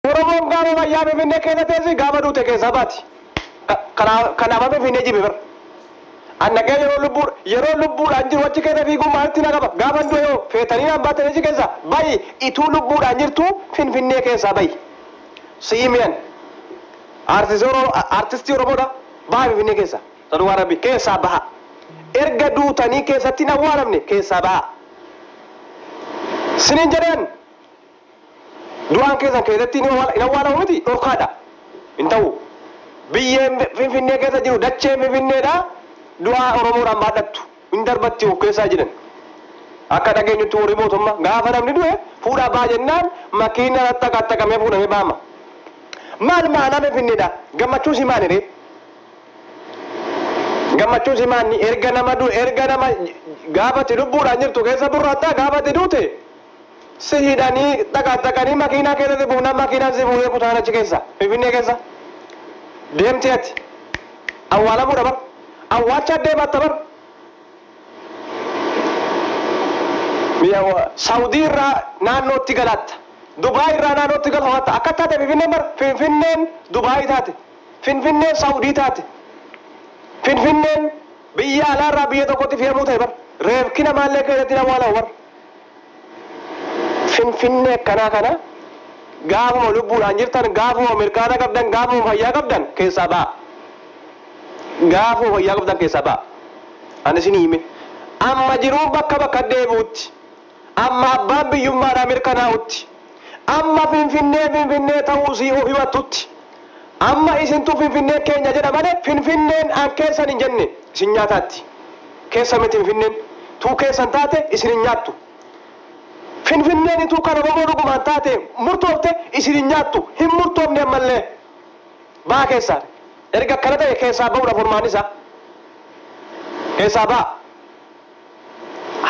ورمون قاموا ما يابي مني كذا تيزي قاموا دوتي كذا باتي كنا ما بفيني جيبي بر أنا كي يرو لبور أنجر وجه كذا بيجو مارتي نعبا قاموا دويو فتاني أم باتني جي كذا باي إتو لبور أنجر تو فيني كذا باي سيمين artisti Oromoodha baay'ee finne keessa saduu Arabii keessaa baha erga duutanii keessatti hin awwaalamne keessaa baha sinin jedhan du'aan keessan keessatti hin awwaalamu miti dhorkaadha hin ta'u biyyeen Finfinnee keessa jiru dacheen Finfinneedha du'aa Oromoodhaan baadhattu hin darbatti of keessaa jiran akka dhageenyutti horii mootummaa gaafa namni du'e fuudhaa baa jennaan makiina taqqaqamee fuudhamee baama. Maal maana Finfinneedha gammachuu si maanire gammachuu si maanni erga nama gaafatti lubbuudhaan jirtu keessa burraattaa gaafatti duute si hidhanii taqqaqanii makiinaa keessatti buunaan makiinaan si fuudhee kutaan achi keessa Finfinnee keessa deemtee ati awwaalamuudha bar awwaalcha deematta bar Saawudii irraa naannootti galaatta. Dubai irraa naannootti galfamatta akka taate Finfinneen bar Finfinneen Dubai taate Finfinneen Saawudii taate Finfinneen biyya alaarraa biyya tokkotti fe'amuu ta'e bar reefkina maallee keessatti awwaalamu bar Finfinnee kana gaafuma lubbuudhaan jirtan gaafuma mirkaana qabdan gaafuma fayyaa qabdan keessaa ba'a gaafuma fayyaa qabdan keessaa ba'a ani isin hime amma jiruun bakka deebi'utti amma abbaan biyyummaadhaa mirkanaa'utti amma Finfinnee ta'uu si himattutti amma isintu Finfinnee keenya jedha malee Finfinneen an keessan hin jenne isin nyaataatti keessa miti Finfinneen tuu keessan taate isin hin nyaattu Finfinneen ituu kan Oromoo dhugumaan taate murtoofte isin hin nyaattu hin murtoofne ammallee baa keessaa erga akkana ta'e keessaa ba'uudha furmaan isaa keessaa ba'a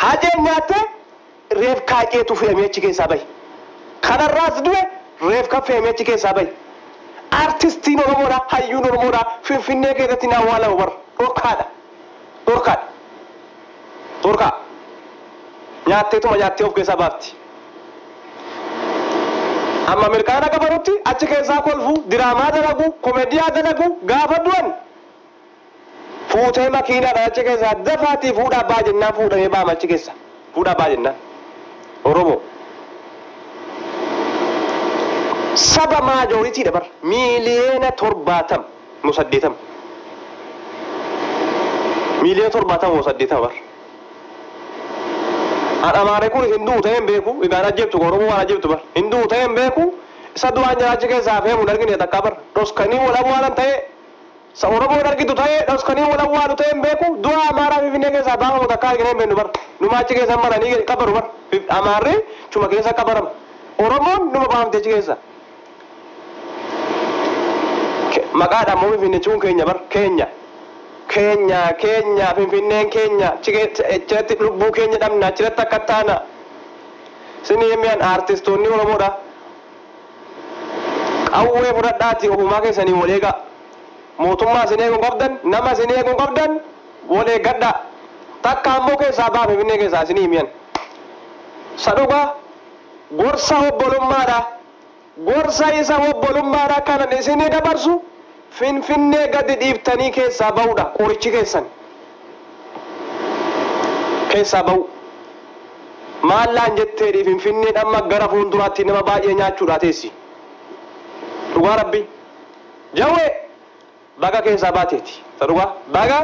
hajeen nyaatte reef kaaqeetu fe'amee achi keessaa bahi. Kanarraas du'e reef kan fe'amee achi keessaa bahi. Artistiin Oromoodha hayyuun Oromoodha Finfinnee keessatti hin awwaalamu bar dhorkaa nyaattee of keessaa baafti. Amma mirkaana qabanutti achi keessaa kolfu diraamaa dalagu komediyaa dalagu gaafa du'an fuutee makiinaadhaan achi keessaa dafaatii fuudhaa baa jennaan fuudhamee baama achi keessa fuudhaa baa jennaan Oromoo. Saba maajoritiidha bar miiliyoona 70 miiliyoona 70 bar Amaaree kun hinduu ta'een beeku egaan ajjeebtu Oromoo waan ajjeebtu bar hinduu ta'een beeku isa du'aan jiraachi keessaa fe'amu hin argine takka bar dhoskanii wal awwaalan ta'e sa Oromoo argitu ta'e dhoskanii wal awwaalu ta'een beeku du'a Amaaraa Finfinnee keessaa baafamu takka argine hin beeknu bar numa achi keessa maranii qabaru bar Amaarri chuma keessa qabarama Oromoon numa baafamte achi keessa. Maqaadhaan moo Finfinnee cuun keenya bar keenya Finfinneen keenya achirratti lubbuu keenya dhabna achirratti akka taana sinii himiyaan artistoonni Oromoodha qawwee fudhadhaati ofumaa keessanii wal eegaa mootummaa isin eeguun qabdan nama isin eeguun qabdan wal eeggadha takka ammoo keessaa baa Finfinnee keessaa isinii himiyaan sadhugaa gorsa obbolummaadha gorsa isa obbolummaadha kanan isinii dabarsu Finfinnee gadi dhiiftanii keessaa ba'uudha qorichi keessan keessaa ba'u maallaan jetteedhi Finfinneen amma gara fuulduraatti nama baay'ee nyaachuudha teessi dhugaa rabbi jawwee baga keessaa baateeti sadhugaa baga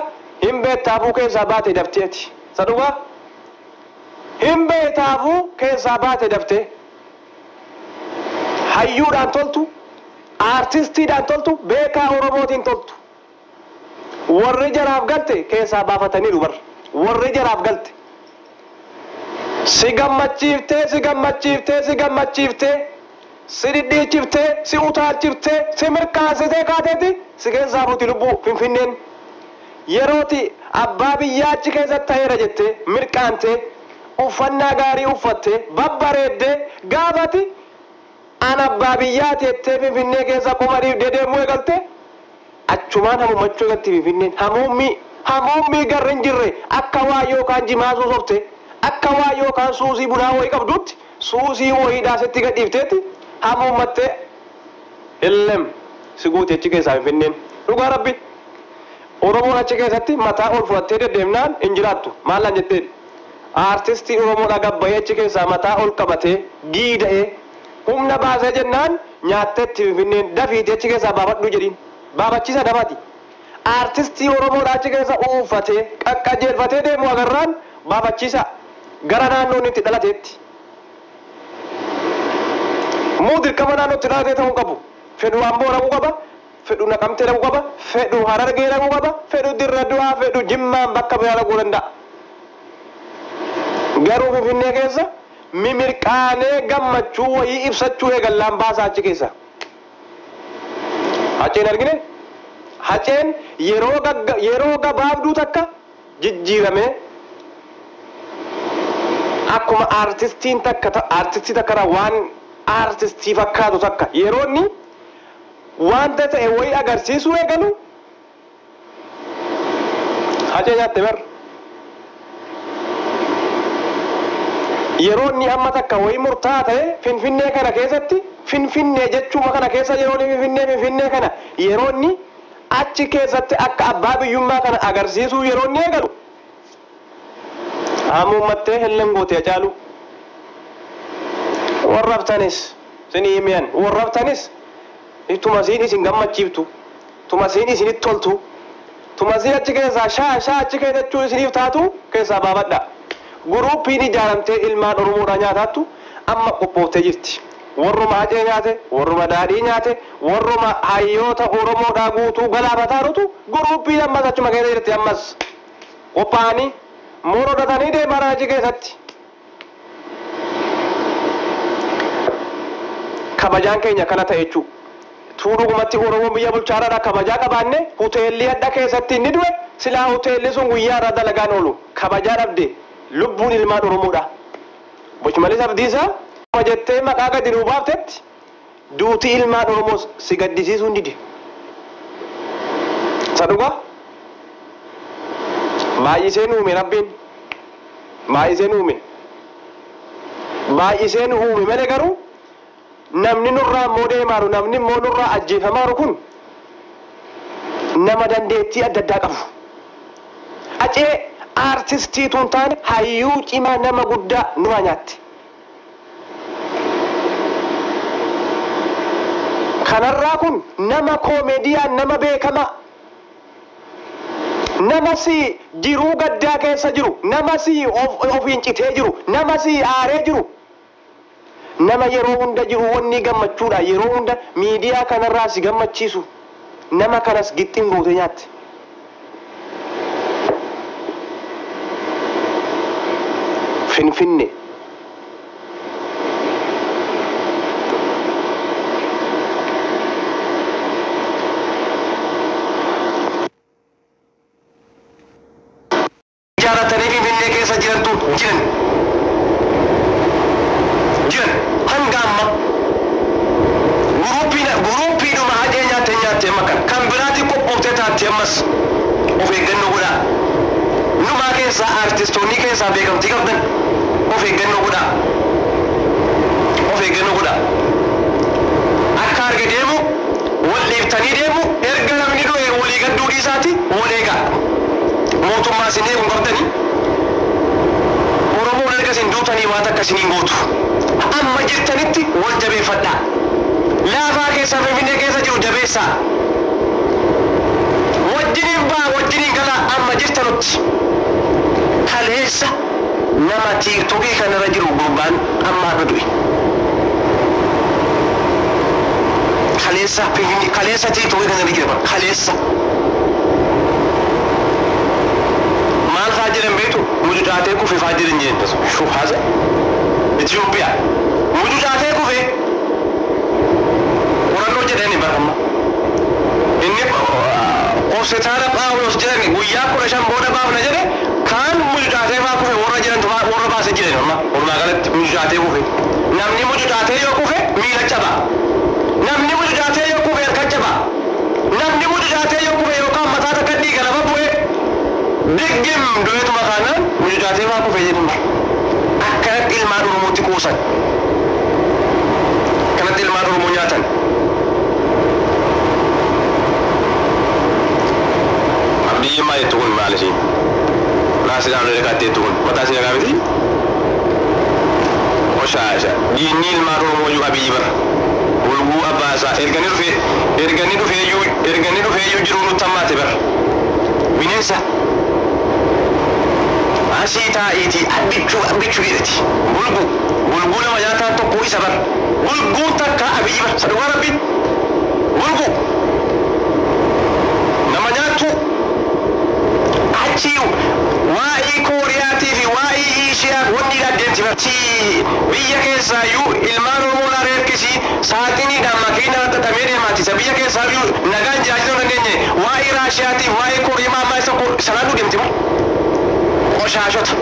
hin beektaafuu keessaa baate dafteeti sadhugaa hin beektaafuu keessaa baate daftee hayyuudhaan toltu artistiidhaan toltu beekaa Oromootiin toltu warri jaraaf galte keessaa baafataniiru bar warri jaraaf galte si gammachiiftee si dhidhiichiftee si utaalchiftee si mirkaansitee kaateeti si keessaa fuuti lubbuu Finfinneen yerooti abbaa biyyaa achi keessatti ta'eera jettee mirkaantee uffannaa gaarii uffattee babbareeddee gaafati an abbaa biyyaa teettee Finfinnee keessa qomadiif dedeemuu eegalte achumaan hamummachuu eegalti Finfinneen hamuummii garri hin jirre akka waa yookaan jimaasuu softe akka waa yookaan suusii bunaa wayii qabdutti suusii wayiidhaa sitti gadhiifteetti hamummattee Illem si guute achi keessaa Finfinneen dhugaa rabbi Oromoon achi keessatti mataa ol fudhattee deddeemnaan hin jiraattu maallaan jettee artistii Oromoodhaa gabbayee achi keessaa mataa ol qabatee giida'ee humna baasee jennaan nyaattetti Finfinneen dafiitii achi keessaa baafadhu jedhiin baafachiisa dabaati. Artistii Oromoodhaa achi keessa uuffatee qaqqajeelfatee deemu agarraan baafachiisa gara naannoon itti dhalateetti. Muu dirqama naannootti dhalatee ta'uu qabu. Fedhu Amboo dhaquu qaba, fedhu Naqamtee dhaquu qaba, fedhu Harargee dhaquu qaba, fedhu Dirra Du'aa, fedhu Jimmaan bakka biraa dhaquu danda'a. Garuu Finfinnee keessa mimirqaanee gammachuu wayii ibsachuu eegallaan baasaa achi keessa. Haceen argine? Haceen yeroo gabaabduu takka jijjiiramee akkuma artistii takka waan artistii fakkaatu takka yeroo inni wanta ta'e wayii agarsiisuu eegalu Hacee nyaatte bar. Yeroo inni amma takka wayii murtaa'aa ta'e Finfinnee kana keessatti Finfinnee jechuuma kana keessa yeroo inni Finfinnee kana yeroo inni achi keessatti akka abbaa biyyummaa kana agarsiisuu yeroo inni eegalu hamuummattee helleen gootee caalu warrabtanis isinii himiyan warrabtanis tumasiin isin gammachiiftu tumasiin isinitti toltu tumasiin achi keessaa shaa achi keessachuu isiniif taatu keessaa baafadha. Guruupiin ijaaramtee ilmaan Oromoodhaa nyaataattu amma qophooftee jirti. Warruma Hacee nyaate, warruma Daadhii nyaate, warruma hayyoota Oromoodhaa guutuu galaafataarutu guruupiin ammas achuma keessa jirti ammas qophaa'anii morodatanii deemaa achi keessatti. Kabajaan keenya kana ta'e jechuudha. Tuudhugumatti Oromoon biyya bulchaadhaa kabajaa qabaanne hoteelli hadha keessatti inni du'e silaa hoteelli sun guyyaa irraa dalagaan oolu kabajaa dhabde lubbuun ilmaan Oromoodha. Bochmalis Abdiisaa jettee maqaa gadi nuu baaftetti duutii ilmaan Oromoo si gaddisiisuu hin dide. Isa dhugaa baay'isee nu uume rabbiin baay'isee nu uume baay'isee nu uume malee garuu namni nurraa immoo deemaaru namni immoo nurraa ajjeefamaaru kun nama dandeettii adda addaa qabu. Hacee artistii tun taane hayyuu cimaa nama guddaa numaa nyaatti. Kanarraa kun nama koomediyaan nama beekamaa nama si jiruu gaddaa keessa jiru nama si ofiin citee jiru nama si aaree jiru nama yeroo hunda jiru wanni gammachuudha yeroo hunda miidiyaa kanarraa si gammachiisu nama kanas gixxiin gootee nyaatti. Finfinnee jaalatanii Finfinnee keessa jiran hanga amma guruupiidhuma Hacee nyaatte makan kan biraatti qophooftee taatti ammas of eeggannoo godhaa. Numaa keessaa artistoonni keessaa beekamtii qabdan of eeggannoo godhaa. Akka arge deemu wal dhiiftanii deemu erga namni du'e walii gadduu dhiisaati wal eegaa. Mootummaa isin eeguun qabdanii Oromoon erga isin duutanii waan akka isiniin gootu amma jirtanitti wal jabeeffadhaa. Laafaa keessaa Finfinnee keessa jiru jabeessaa. Wajjiniin baa wajjiniin galaa amma jirtanutti kaleessa nama tiiktokii kanarra jiru gurbaan amma akka du'e. Kaleessa tiiktokii kanarra jiru kaleessa. Maal fa'aa jiran beektu mucucaatee kufe fa'aa jiran jeen shuhaasa Itoophiyaa mucucaatee kufe qorannoo jedhani baramma inni hospitaala Phaawulos jedhani guyyaa 15 booda baafna jedhe kaan mucucaatee fa'aa kufe warra jiran warra baasee jiran amma walumaa galatti mucucaatee kufe namni mucucaatee yoo kufe miila caba namni mucucaatee yoo kufe harka caba namni mucucaatee yoo kufe yookaan mataa takka dhiiga lafa bu'ee diggim du'eetuma kaanaan mucucaatee fa'aa kufe jedhama. Akkanatti ilmaan Oromootti kuusan kanatti ilmaan Oromoo nyaatan maalisi naasi daanuu lekkaatteettu kun mataa si nagaa miti oshaasha diinni ilmaan oromoo iyyuu abiyyi bara ulguu abbaasaa erganii dhufeeyyuu jiruu nutti hammaate bara bineensa asii taa'iitii abbichuu jedhati bulguu nama nyaataan tokko isa bara bulguun takka abiyyi bara sadhumaa rabbiin bulguu nama nyaattu achi waa'ee kooriyaatii fi waa'ee ishiyaa wanni adeemti barti biyya keessaayyuu ilmaan oromoo laara erkisii saatiniidhaan makiinaa xaxamee deemaati isa biyya keessaayyuu nagaan jiraachuu dandeenye waa'ee raashiyaatiif waa'ee kooriyaa ammaa isa salaaduu deemti bara oshaashota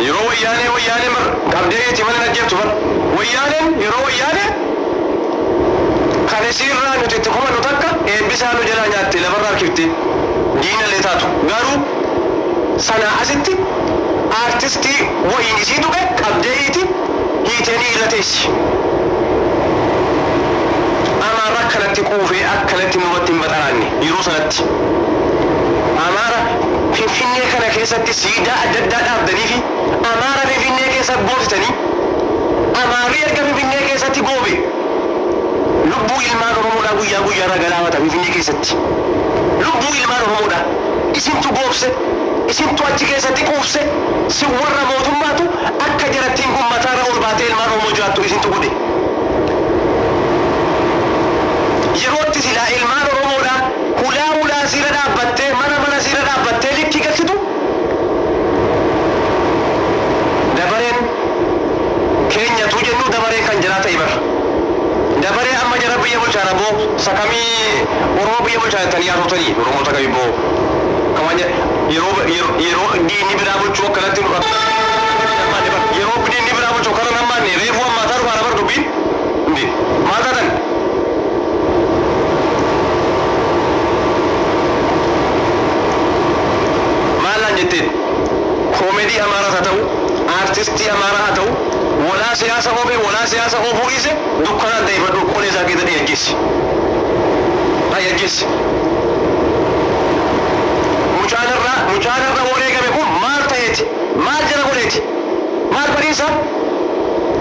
yeroo wayyaanee mar qabdeetii mana najjeebtu bara wayyaaneen yeroo wayyaanee kanisiirraa nuti itti kumannu takka eebbisaa nu jalaa nyaatte lafarraa harkifte diinallee taatu garuu sanaa asitti aartistii wayiin isii tuqe qabdee'iiti hiiteenii irra teessi amaara akkanatti quufee akkanatti nurratti hin baxaraanne yeroo sanatti amaara finfinnee kana keessatti siidaa adda addaa dhaabdanii fi amaara finfinnee keessa boositanii amaarri erga finfinnee keessatti goobe lubbuu ilmaan oromoodhaa guyyaa guyyaarraa galaafata finfinnee keessatti lubbuu ilmaan oromoodhaa isintu goobse isintu achi keessatti quufse si warra mootummaatu akka jarattiin kun mataarra ol baatee ilmaan oromoo jiraattu isintu godhe yerootti silaa ilmaan oromoodhaa hulaa siira dhaabbattee mana siira dhaabbattee likkii galchitu dabareen keenyatu jennu dabareen kan jiraa ta'e bara dabaree amma jara biyya bulchaana boo sakamii oromoo biyya bulchaanatanii haasotanii oromoota kamii boo kamanya yeroo diinni biraa bulchuu akkanatti yeroo diinni biraa bulchuu akkana nammaanne reefu ammaataa dhufaana bar dubbiin maal taatan maalaan jetteen koomedii amaaraa haa ta'u aartistii amaaraa haa ta'u walaa siyaasa oofee walaa siyaasa oofuu dhiise dukkanaan ta'e fadhu qolee isaa keessatti ajjeessi mucaanarra wareegame kun maal ta'eeti maal jala godheeti maal badiisa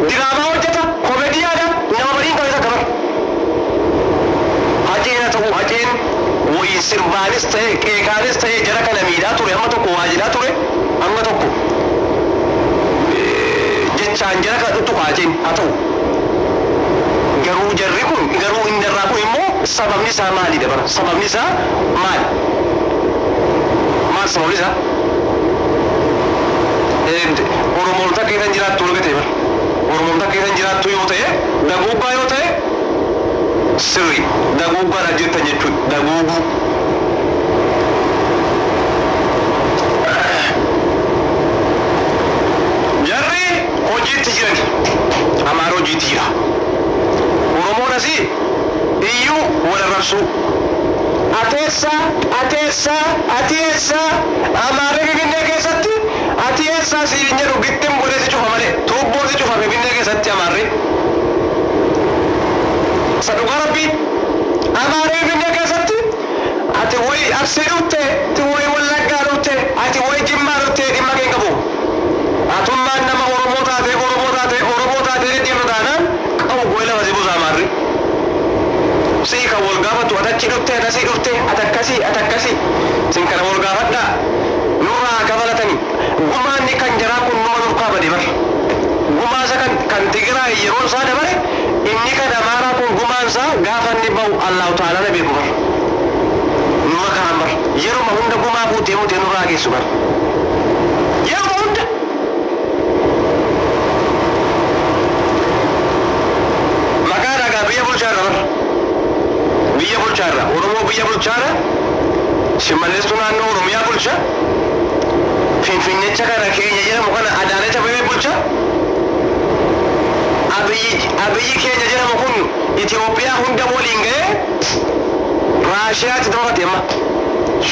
diraamaa hojjeta koomediyaadha nama badiin qabeessa kabar haceena ta'u haceen wayii sirbaanis ta'e qeeqaanis ta'e jara kana miidhaa ture amma tokko waajjiraa ture amma tokko jechaan jara kana tuttuqa haceen haa ta'u garuu jarri kun garuu inni irraa kun immoo sababni isaa maali dabara sababni isaa maali maal sababni isaa oromoon takka isan jiraattu olga ta'e bara oromoon takka isan jiraattu yoo ta'e daguubbaa yoo ta'e sirri daguuggaadha jettan jechuudha daguuguu jarri hojiitti jiran amaara hojiitti jira oromoon asii iyyuu wal arrabsuu ateessa amaarri finfinnee keessatti ateessa siin jedhu gittim godhee si cufa malee tuubboo si cufa finfinnee keessatti amaarri sadhugaa rabbii amaarri finfinnee keessatti ati wayi arsii dhufte ati wayi wallaggaa dhufte ati wayi jimmaa dhufte dhimma kee qabu atummaan nama oromoo taatee deddeemnu taanaan qabu goyi lafa si buusa amaarri sii kan wal gaafatu atachi dhufte atasii dhufte atakkasii sin kana wal gaafadhaa nurraa kafalatanii gumaanni kan jaraa kun numa nurkaa bade bara gumaasa kan Tigraay yeroo isaa dabare inni kan amaaraa kun gumaansaa gaafa inni bahu Allahu ta'ala na beeku bara numa kaan bara yeruma hunda gumaa fuutee nurraa geessu bara yeruma hunda maqaa dhagaa biyya bulchaarra bara biyya bulchaarra oromoo biyya bulchaarra shimalleessu naannoo oromiyaa bulcha finfinnecha kana keenya jedhamu kana adaalecha biyya bulcha abiyyi keenya jedhamu kun Itoophiyaa hunda waliin ga'ee raashiyaatti to'ate amma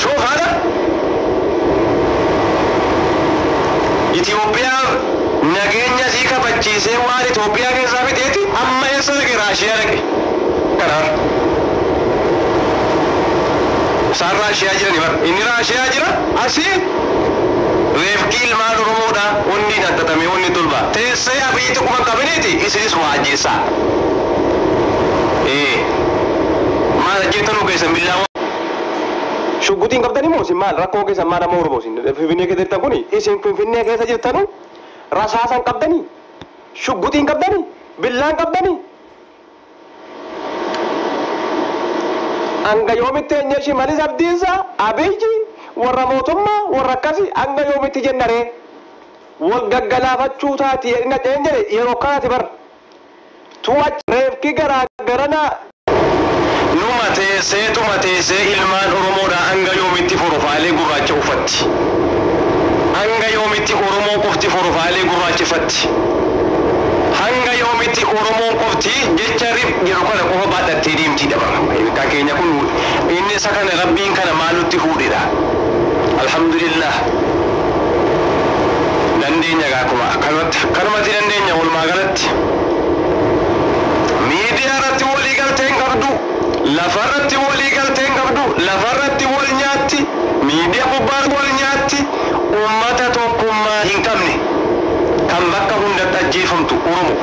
shoo haadha Itoophiyaa nageenya sii kabachiisee waan Itoophiyaa keessaa fixeeti amma eessa dhaqe raashiyaa dhaqe kanar sar raashiyaa jira ni bar inni raashiyaa jira asi reefkii ilmaan oromoodha onni daddatame onni tulba teessee abiitu kuma qabiniiti isinis waajjeessa maal jettanu keessan billaa shuggutiin qabdani moo isin maal rakkoo keessan maal amma oromoo isin finfinnee keessa jirtan kuni isin finfinnee keessa jirtanu rasaasan qabdani shuggutiin qabdani billaan qabdani anga yoomitti eenye shimalis abdiinsa abiyyi warra mootummaa warra akkasi anga yoomitti jennare wal gaggalaafachuu taati yerina eenye yeroo kaati bar tuwach reefki garana numa teessee ilmaan oromoodha anga yoomitti forofaalee gurraacha uffatti hanga yoomitti oromoo qofti forofaalee gurraachifatti hanga yoomitti oromoo qofti jecha rib yeroo kana qofa baadhattee deemtii dabara kan keenya kun inni isa kana rabbiin kana maalutti fuudhedha alhamdulillah dandeenya gaakuma kanumatti dandeenya walumaa galatti miidiyaa irratti walii galteen qabdu lafarratti walii galteen qabdu lafarratti wal nyaatti miidiyaa gubbaan wal nyaatti ummata tokkummaa hin qabne kan bakka hundatti ajjeefamtu oromo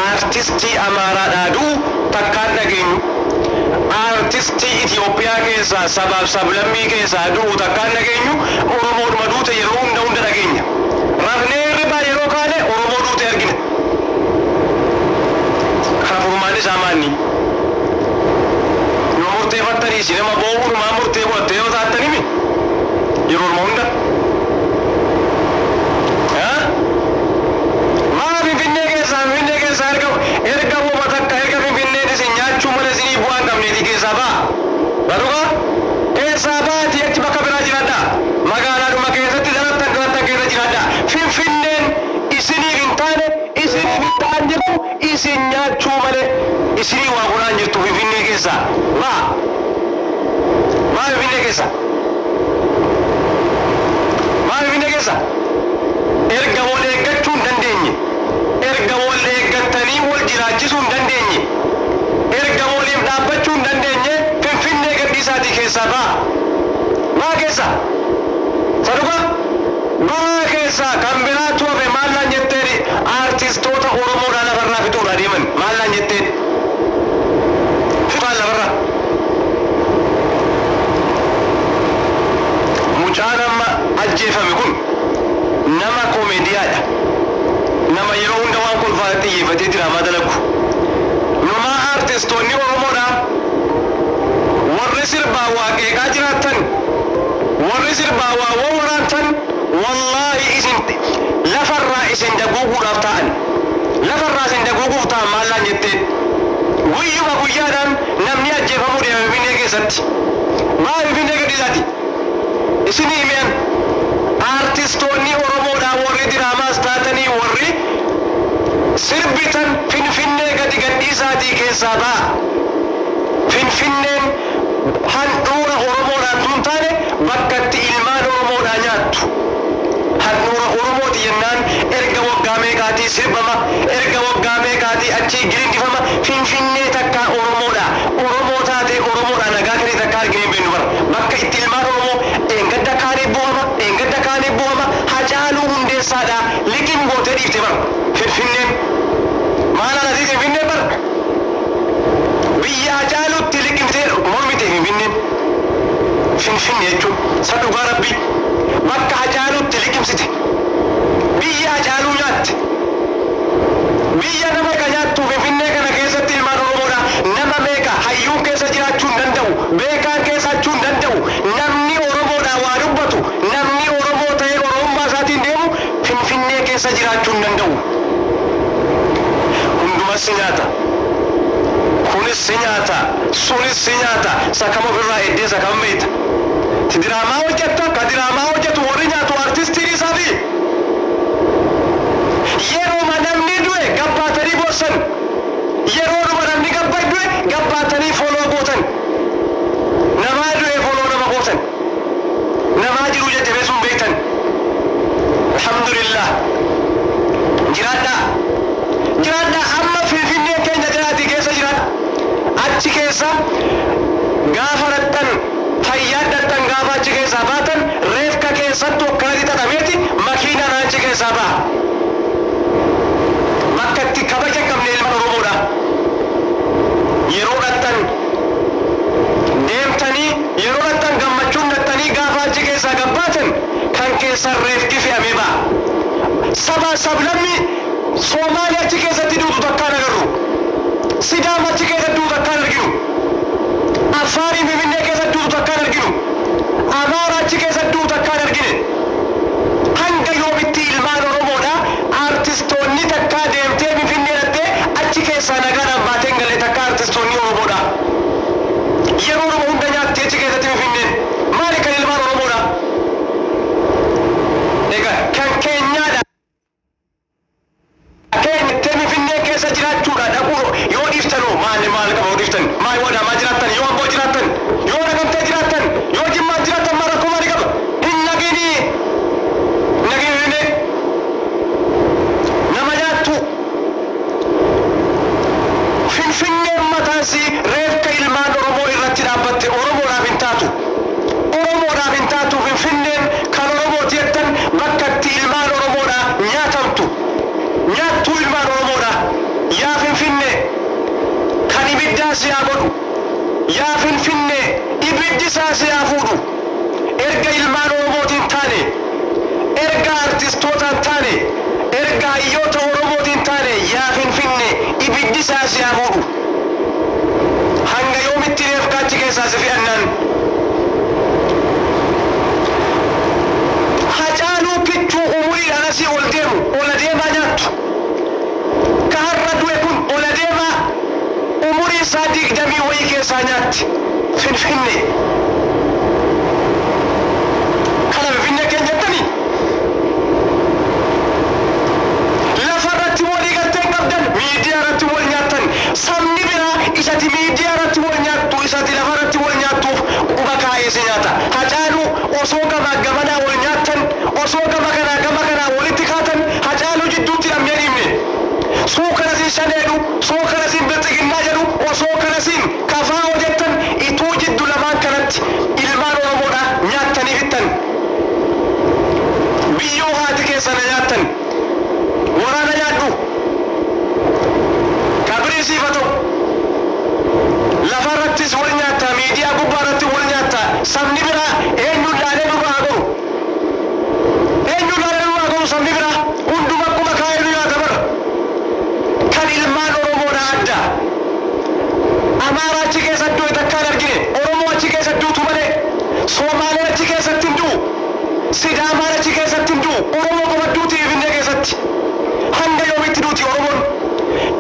artistii amaaraadhaaduu takkaan dhageenyu artistii Itoophiyaa keessaa sabaaf sablammii keessaa du'u takkaan dhageenyu oromoodhuma duute yeroo hunda dhageenya rafnee ribaa yeroo kaane oromoo duute argina kana furmaan isaa maanni yoo murteeffattanii si nama boo'uurumaa murtee godhattee yoo taattanimi yeroo orma hunda finfinnee keessaa erga boba takka erga finfinneen isin nyaachuu mala isinii bu'aan qabneeti keessaa ba'a baduga keessaa baati achi bakka biraa jiraadha magaalaadhuma keessatti dalattan keessa jiraadha finfinneen isiniif hin taane isiniif hin ta'an jirtu isin nyaachuu malee isinii waa godhaan jirtu finfinnee keessaa ba'a finfinnee keessa erga wal eeggachuu hin dandeenye erga wal eeggattanii wal jiraachisuu hin dandeenye erga waliif dhaabbachuu hin dandeenye finfinnee gadhiisaatii keessaa ba'a keessa saduqa ba'a keessa kan biraatu hafe maallaan jetteen artistoota oromoodhaa lafarraa fixuudha deeman maallaan jetteen fixaan lafarraa mucaan amma ajjeefame kun nama komeediyaadha nama yeroo hunda waan kolfaa xiyyeeffatee diraamaa dalagu numaa artistoonni oromoodha warri sirbaa waaqeeqaa jiraattan warri sirbaa waa waraantan wallaahi isin lafarraa isin daguuguudhaaf ta'an lafarraa isin daguuguuf ta'an maallaan jetteen guyyuma guyyaadhaan namni ajjeefamuu deema finfinnee keessatti finfinnee gadhiisaati isinii himeen artistoonni oromoodha warri diraamaas taatanii warri sirbitan finfinnee gadhiisaatii keessaa ba'a finfinneen handhuura oromoodhaan tun taane bakkatti ilmaan oromoodhaa nyaattu handhuura oromooti jennaan erga waggaa meeqaatii sirbama erga waggaa meeqaatii achii girindifama finfinnee takkaa oromoodha oromoo taatee oromoodha nagaa kanii takkaa argine hin beeknu bara bakka itti ilmaan oromoo eengadda kaanii bu'ama hacaaluu hundeessaadha liqin gootee dhiifte bara finfinneen maalaan asii finfinneen bara biyya hacaaluutti liqimtee mormite finfinneen finfinnee jechuun sadhugaa rabbii bakka hacaaluutti liqimsite biyya hacaaluu nyaatte biyya nama meeqa nyaattu finfinnee kana keessatti ilmaan oromoodha nama meeqa hayyuun keessa jiraachuu hin danda'u beekaan keessa jiraachuu hin danda'u namni oromoodha waa dubbatu namni oromoo ta'ee oromummaa isaatiin deemu finfinnee keessa jiraachuu hin danda'u hundumas si nyaata kunis si nyaata sunis si nyaata sakama ofirraa eddee sakama meeta ti diraamaa hojjettu akka diraamaa hojjetu warri nyaatu artistiin isaafi yeroo namni du'e gabbaatanii boossan yeroo namni du'e gabbaatanii foloo gootan namaa du'e foloo nama gootan namaa jiru jajjabee sun beektan alhamdulillah jiraadhaa amma finfinnee keenya jiraatii keessa achi keessa gaafa rattan fayyaddattan gaafa achi keessaa baatan reefka keessattuu akkanatti xaxameeti makiinaan achi keessaa ba'a. Bakka itti kabaja hin qabne ilma Oromoodha. Yeroo rattan deemtanii yeroo rattan gammachuun dhattanii gaafa achi keessaa gabbaatan kan keessan reefki fe'amee ba'a. Saba sablammi Soomaaliyaa achi keessatti duutu takkaan agarru. Sidaama achi keessatti duutu takkaan arginu. Afaarii Finfinnee keessatti duutu takkaan arginu. Amaara achi keessatti duutu takkaan argine. Hanga yoomitti ilmaan Oromoodha artistoonni takkaa deemtee Finfinnee dhattee achi keessaa nagaadhaan baatee galee takkaa artistoonni Oromoodha. Yeroo Oromoo hunda nyaattee achi keessatti Finfinneen maali kan ilmaan Oromoodha? Egaa kan keenyaadha. Jirachuudha dhaquu yoo dhiiftanoo maal qaba yoo dhiiftan maal wadaa maa jiraattan yoo amboo jiraattan yoo nagamtee jiraattan yoo jimmaa jiraattan maa rakkoo maali qaba hin nagini nama nyaattu Finfinneen mataansi reefka ilmaan Oromoo irratti dhaabbatte Oromoodhaaf hin taatu Finfinneen kan Oromooti jettan bakka itti ilmaan Oromoodhaa nyaatamtu nyaattuu ilmaan Oromoodhaa. Yaa Finfinnee kan ibiddaa si haa godhu. Yaa Finfinnee ibiddi isaa si haa fuudhu. Erga ilmaan Oromootiin taane, erga artistootaan taane, erga hayyoota Oromootiin taane yaa Finfinnee ibiddi isaa si haa fuudhu. Hanga yoomitti reefka achi keessaa si fe'annaan. Hacaaluu kichuu umuriidhaan asii ol deemu, ol adeemaa nyaattu. Kaharra du'e kun ol adeemaa umurii isaa 20 wayii keessaa nyaatti Finfinnee. Kana Finfinnee keenya jettanii lafarratti walii galtee qabdan miidiyaa irratti wal nyaattan sabni biraa isati miidiyaa irratti wal nyaattu isati lafarratti wal nyaattuuf quba kaa'ee si nyaata. Hacaaluu osoo gamaa gamanaa wal nyaattan osoo gama kanaa walitti kaatan Hacaaluu jidduutti dhabnee dhiibne. Soo kanasiin shaneedhu soo kanasiin bilxiginnaa jedhu osoo kanasiin kafaa hojjettan ituu jiddu lamaan kanatti ilmaan Oromoodhaa nyaattanii fixxan. Biyyoo haati keessana nyaattan waraana nyaadhu kabrii siifa ta'u lafarrattis wal nyaattaa miidiyaa gubbaarratti wal nyaattaa sabni biraa eenyuun laalee nurraa godhu sabni biraa hunduma akkuma kaa'ee nu nyaata bara. Kan ilmaan Oromoodhaa adda. Amaara achi keessatti du'e takkaan argine. Oromoo achi keessatti duutu malee. Soomaaleen achi keessatti hin du'u. Sidaamaan achi keessatti hin du'u. Oromoo qofa duuti Finfinnee keessatti. Hanga yoomitti duuti Oromoon.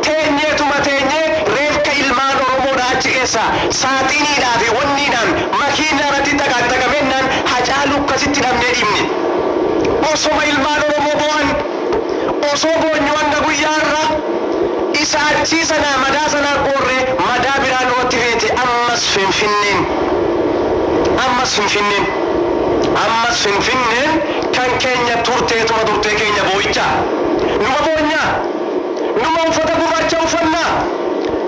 Teenyeetuma teenyee reefka ilmaan Oromoodhaa achi keessaa saaxiniidhaa fi wanniidhaan makiinaa irratti xaqaxaqamennaan Hacaaluu akkasitti dhabnee dhiibne. Osoma ilmaan Oromoo bo'an osoo boonyu hanga guyyaa irraa isa achii sanaa madaa sanaa qorree madaa biraa namatti feete ammas Finfinneen kan keenya turteetuma turtee keenya boo'icha numa boonyaa numa uffata gurraacha uffannaa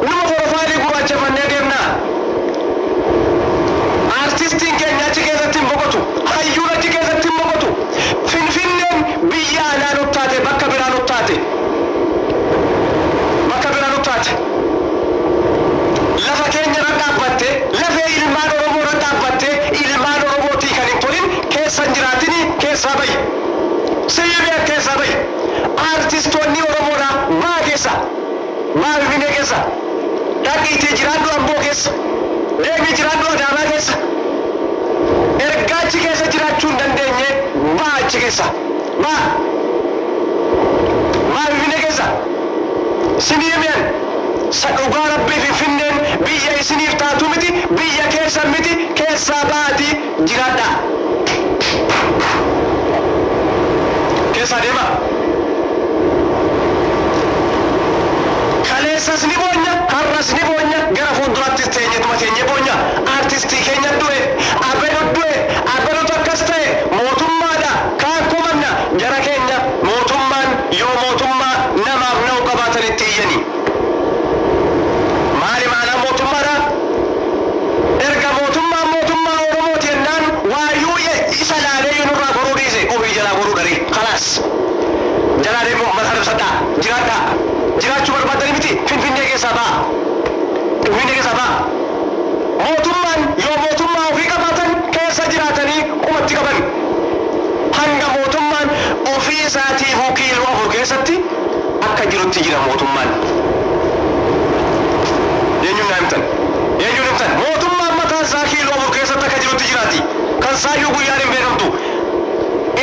numa profaayilii gurraacha fannee deemnaa. Artistiin keenya achi keessatti hin boqotu hayyuun achi keessatti hin boqotu. Finfinneen biyya alaa nutti taate bakka biraa nutti taate. Lafa keenya irra dhaabbatte lafee ilmaan Oromoo irra dhaabbatte ilmaan Oromootii kan hin tolin keessa hin jiraatini keessaa bahi. Siyyibee keessaa bahi. Artistoonni Oromoodhaa maa keessa? Maa Finfinnee keessa? Dhaqiitii jiraadhu Amboo keessa. Deemii jiraadhu Adaamaa keessa. Erga achi keessa jiraachuu hin dandeenye maa achi keessa? Maa Finfinnee keessa? Siniyemeen dhugaa Rabbii Finfinneen biyya isiniif taatu miti biyya keessan miti keessaa baati jiraadha. Keessaa deema. Kaleessas ni boonya har'as ni boonya gara fuulduraattis teenyetuma keenya boonya artistii keenya du'e abbeetu akkas ta'e mootummaadha kaan kumanna jara keenya mootummaan yoo mootummaa namaaf na'u qabaatan itti iyyanii. Maali maanaa mootummaadha خلاص جلالي محمد حرب صدا جرادا جراچو بربادني متي فنفنه كيسا با فنفنه كيسا با موتمان يو موتما وفي قباتن كيسا جراتني امتي قبن hanga mootummaan ofii isaatii kiiloo 4 keessatti akka jirutti jira mootummaan. Eenyuun himtan mootummaan mataan isaa kiiloo 4 keessatti akka jirutti jiraati. Kan saayyuu guyyaan hin beekamtu.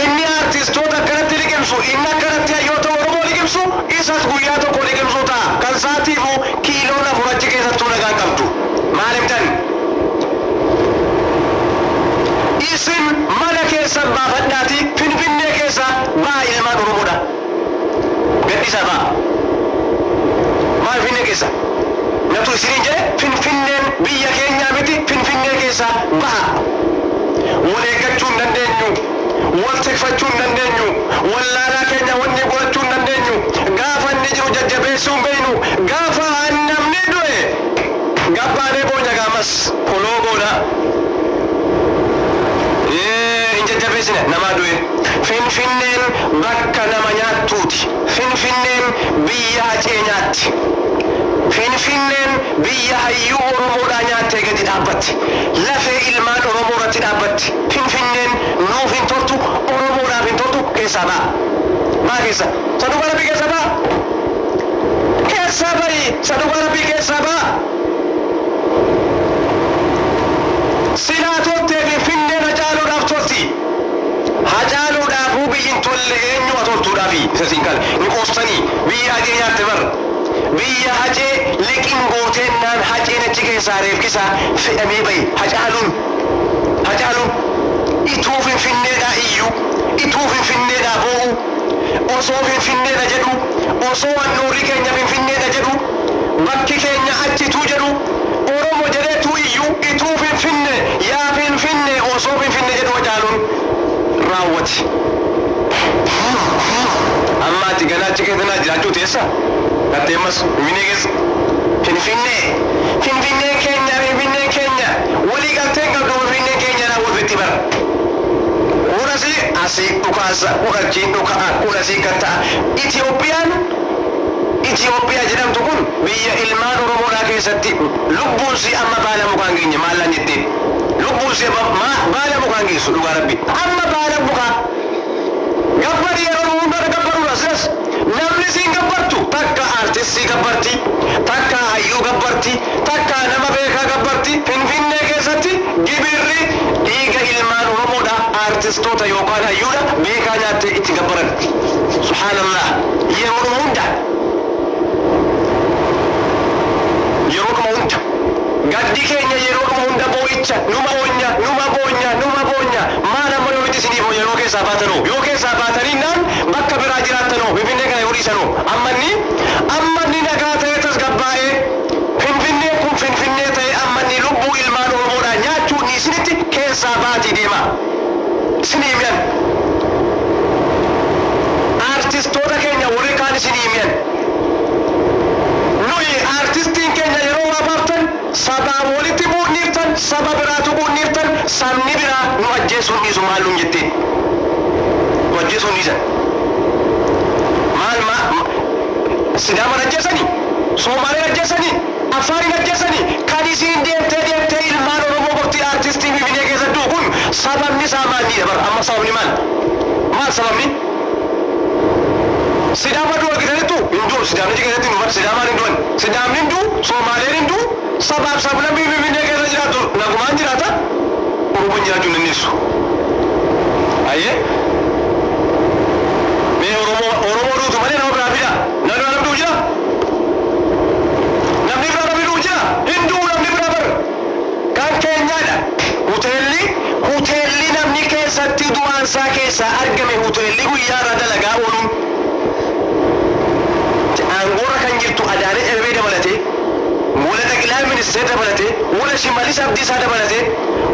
Inni artistoota akkanatti liqimsu, inni akkanatti hayyoota Oromoo liqimsu, isas guyyaa tokko liqimsu ta'a. Kan saatiifuu kiiloo 4 achi keessattuu nagaan qabdu. Maal himtan? Isin mana keessa baafadhaati Finfinnee keessa baa ilmaan Oromoodha. Gadhiisaa ba'a. Maal Finfinnee keessa? Natu isiniin jedhe Finfinneen biyya keenyaa miti Finfinnee keessa baha. Wal eeggachuu hin dandeenyu. Wal tikfachuu hin dandeenyu. Wallaalaa keenya wanni godhachuu hin dandeenyu. Gaafa inni jiru jajjabeessuu hin beeknu. Gaafa namni du'e gabbaanee boonya gaamas kolooboodha. Jajjabeessine nama du'e. Finfinneen bakka nama nyaattuuti. Finfinneen biyya hacee nyaatti. Finfinneen biyya hayyuu Oromoodhaa nyaattee gadi dhaabbatti. Lafee ilmaan Oromoo irratti dhaabbatti. Finfinneen nuuf hin toltu Oromoodhaaf hin toltu keessaa ba'a. Maa keessa? Saduuqa Rabbii keessaa ba'a. Keessaa ba'i. Saduuqa Rabbii keessaa ba'a. Silaa toltee Finfinneen hacaaluudhaaf tolti. Hacaaluudhaafuu biyyin tolle eenyu toltuudhaafi isa siin kale ni qoostanii biyya hacee nyaatte bar. Biyya hacee liqin gooteennaan haceen achi keessaa reefkisaa fe'amee bahe hacaaluun ituu Finfinneedhaa iyyuu ituu Finfinneedhaa boo'u osoo Finfinneedha jedhu osoo handhuurri keenya Finfinneedha jedhu bakki keenya achituu jedhu Oromo jedheetu iyyuu ituu Finfinnee yaa Finfinnee osoo Finfinnee jedhu hacaaluun raawwati. Amma ati ganaa achi keessanaa jiraachuu teessa? Katteemmas Finfinnee keenya walii galtee qabdu Finfinnee keenya raawwatutti bara. Urasi asii dhukaasa urachiin dhukaa urasii katta'a. Itoophiyaa jedhamtu kun biyya ilmaan Oromoodhaa keessatti lubbuunsi amma baala mukaan geenye maallaan jetteen? Lubbuunsi baala mukaan geessu dhugaa Rabbi. Amma baala mukaa gabbari yeroo hundaa gabbaruudha silas namni siin gabbartu takka artistii gabbarti takka hayyuu gabbarti takka nama beekaa gabbarti Finfinnee keessatti gibirri dhiiga ilmaan Oromoodha artistoota yookaan hayyuudha beekaa nyaattee itti gabbaran. Subhaanallah yeroo hunda gaddi keenya yeroo hunda boo'icha numa boonya maal amma yoo itti isiniif yeroo keessaa baatanoo yoo keessaa baataniinaan bakka biraa jiraattanoo Finfinnee kana yoo dhiisanoo ammanni nagaa ta'ee tasgabbaa'ee Finfinnee kun Finfinnee ta'ee ammanni lubbuu ilmaan Oromoodhaa nyaachuun isinitti keessaa baatii deema isinii mi'an artistoota keenya warri kaan isinii mi'an nuyi artistiin keenya yeroo waa baaftan sabaa walitti bu'uunirtan saba biraatu bu'uunirtan sabni biraa nu ajjeesuun dhiisu maalluun jetteen nu ajjeesuun dhiisan maal Sidaaman ajjeesanii Soomaaleen ajjeesanii Afaarin ajjeesanii kan isiin deemtee ilmaan Oromoo gosti artistii Finfinnee keessattuu kun sababni isaa maalidha bara amma sababni maal sababni Sidaama duu argitanitu hinduu Sidaamni keessatti nu Sidaamaan hinduun Sidaamni hinduu Soomaaleen hinduu sabaaf sablamii Finfinnee keessa jiraatu nagumaan jiraata Oromoon jiraachuu hin dandeessu. Ayyee mee Oromoo duutu malee nama biraa fida namni duu jira namni biraa namni duu jira hinduu namni biraa bar kan keenyaadha hoteelli namni keessatti du'aansaa keessaa argame hoteelli guyyaarra dalagaa ooluun aangoorra kan jirtu Adaanech Abeebee dabalatee wala Xaqilaay Ministeera dabalatee wala Shimallis Abdiisaa dabalatee